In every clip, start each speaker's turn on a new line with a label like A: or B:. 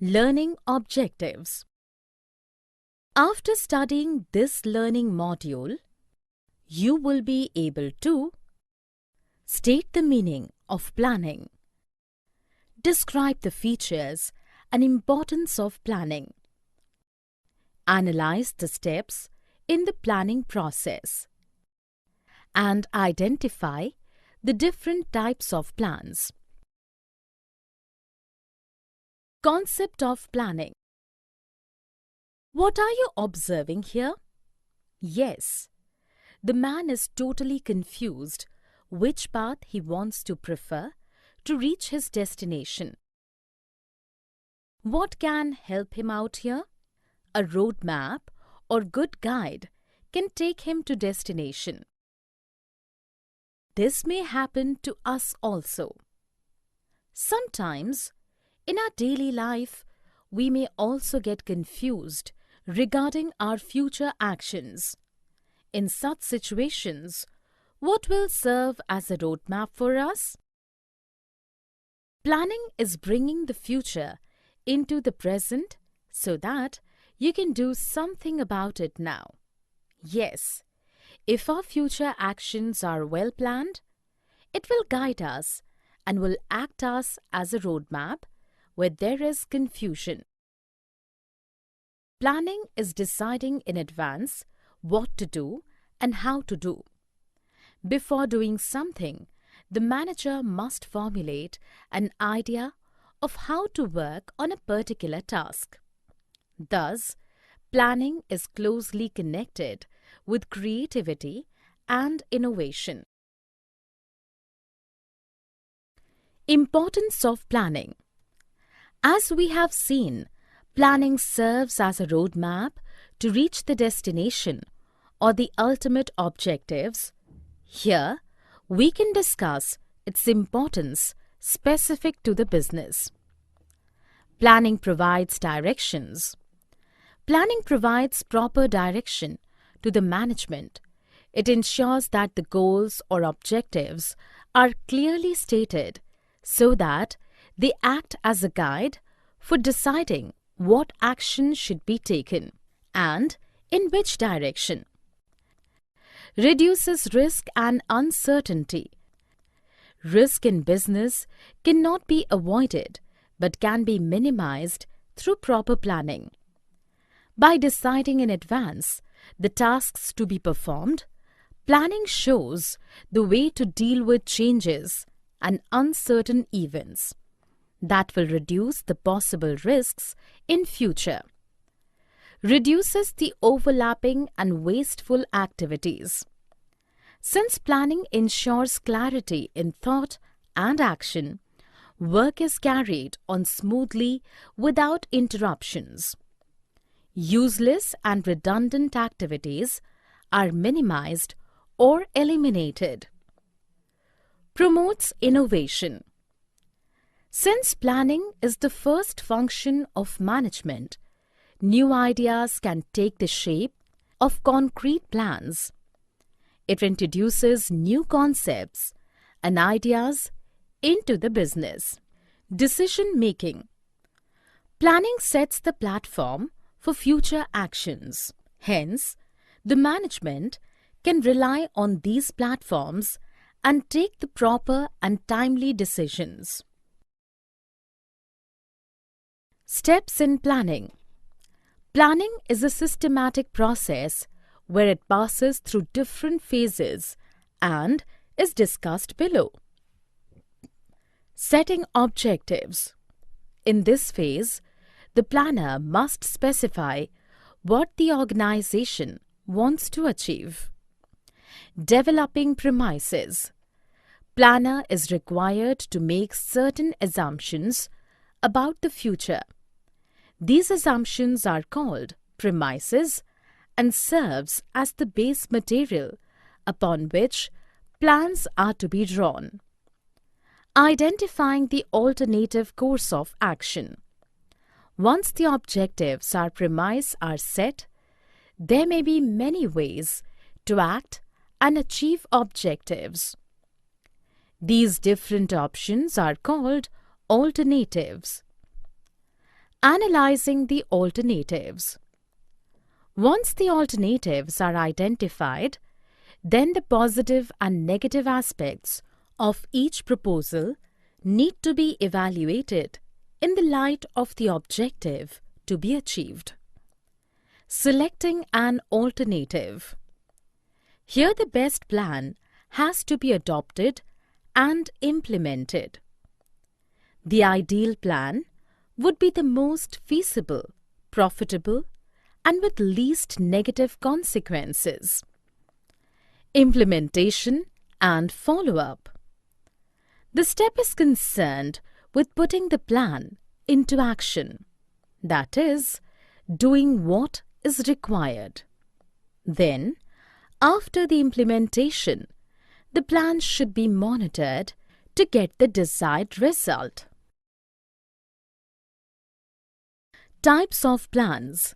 A: Learning objectives. After studying this learning module, you will be able to state the meaning of planning, describe the features and importance of planning, analyze the steps in the planning process, and identify the different types of plans. Concept of planning. What are you observing here? Yes, the man is totally confused which path he wants to prefer to reach his destination. What can help him out here? A road map or good guide can take him to destination. This may happen to us also. Sometimes, in our daily life, we may also get confused regarding our future actions. In such situations, what will serve as a roadmap for us? Planning is bringing the future into the present so that you can do something about it now. Yes, if our future actions are well planned, it will guide us and will act us as a roadmap where there is confusion. Planning is deciding in advance what to do and how to do. Before doing something, the manager must formulate an idea of how to work on a particular task. Thus, planning is closely connected with creativity and innovation. Importance of planning. As we have seen, planning serves as a roadmap to reach the destination or the ultimate objectives. Here, we can discuss its importance specific to the business. Planning provides directions. Planning provides proper direction to the management. It ensures that the goals or objectives are clearly stated so that they act as a guide for deciding what action should be taken and in which direction. Reduces risk and uncertainty. Risk in business cannot be avoided but can be minimized through proper planning. By deciding in advance the tasks to be performed, planning shows the way to deal with changes and uncertain events that will reduce the possible risks in future. Reduces the overlapping and wasteful activities. Since planning ensures clarity in thought and action, work is carried on smoothly without interruptions. Useless and redundant activities are minimized or eliminated. Promotes innovation. Since planning is the first function of management, new ideas can take the shape of concrete plans. It introduces new concepts and ideas into the business. Decision making. Planning sets the platform for future actions. Hence, the management can rely on these platforms and take the proper and timely decisions. Steps in planning. Planning is a systematic process where it passes through different phases and is discussed below. Setting objectives. In this phase, the planner must specify what the organization wants to achieve. Developing premises. Planner is required to make certain assumptions about the future. These assumptions are called premises and serves as the base material upon which plans are to be drawn. Identifying the alternative course of action. Once the objectives or premises are set, there may be many ways to act and achieve objectives. These different options are called alternatives. Analyzing the alternatives. Once the alternatives are identified, then the positive and negative aspects of each proposal need to be evaluated in the light of the objective to be achieved. Selecting an alternative. Here the best plan has to be adopted and implemented. The ideal plan would be the most feasible, profitable, and with least negative consequences. Implementation and follow-up. The step is concerned with putting the plan into action, that is, doing what is required. Then, after the implementation, the plan should be monitored to get the desired result. Types of plans.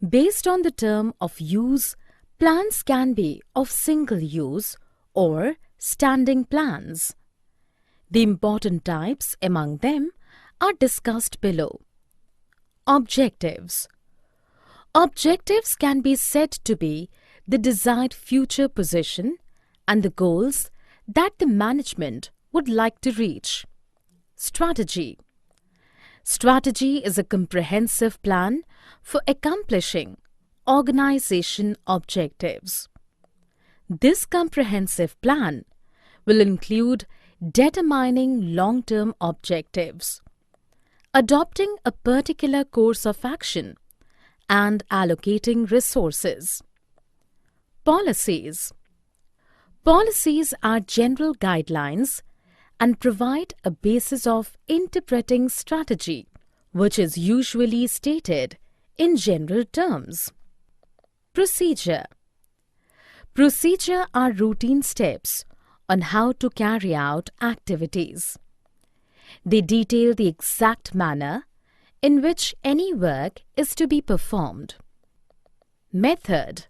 A: Based on the term of use, plans can be of single use or standing plans. The important types among them are discussed below. Objectives. Objectives can be said to be the desired future position and the goals that the management would like to reach. Strategy. Strategy is a comprehensive plan for accomplishing organization objectives. This comprehensive plan will include determining long-term objectives, adopting a particular course of action, and allocating resources. Policies. Policies are general guidelines and provide a basis of interpreting strategy, which is usually stated in general terms. Procedure. Procedure are routine steps on how to carry out activities. They detail the exact manner in which any work is to be performed. Method.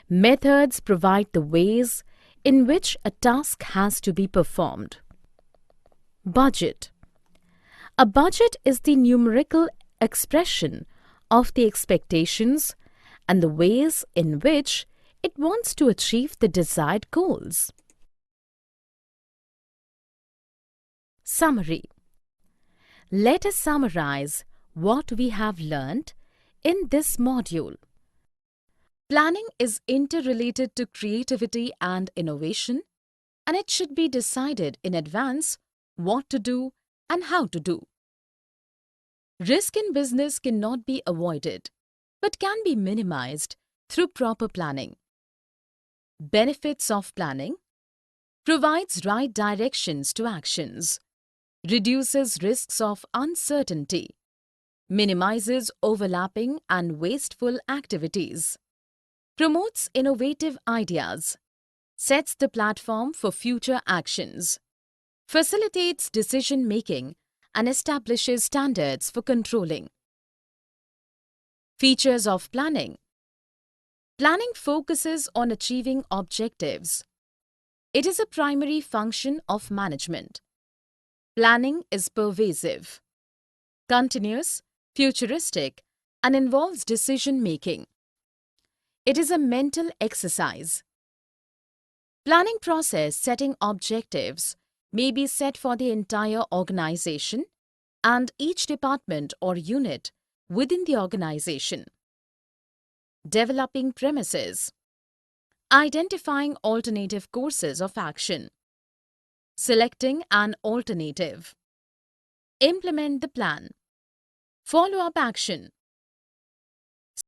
A: Methods provide the ways in which a task has to be performed. Budget. A budget is the numerical expression of the expectations and the ways in which it wants to achieve the desired goals. Summary. Let us summarize what we have learnt in this module. Planning is interrelated to creativity and innovation, and it should be decided in advance what to do and how to do. Risk in business cannot be avoided, but can be minimized through proper planning. Benefits of planning: provides right directions to actions, reduces risks of uncertainty, minimizes overlapping and wasteful activities, promotes innovative ideas, sets the platform for future actions, facilitates decision-making and establishes standards for controlling. Features of planning. Planning focuses on achieving objectives. It is a primary function of management. Planning is pervasive, continuous, futuristic, and involves decision-making. It is a mental exercise. Planning process setting objectives may be set for the entire organization and each department or unit within the organization. Developing premises. Identifying alternative courses of action. Selecting an alternative. Implement the plan. Follow-up action.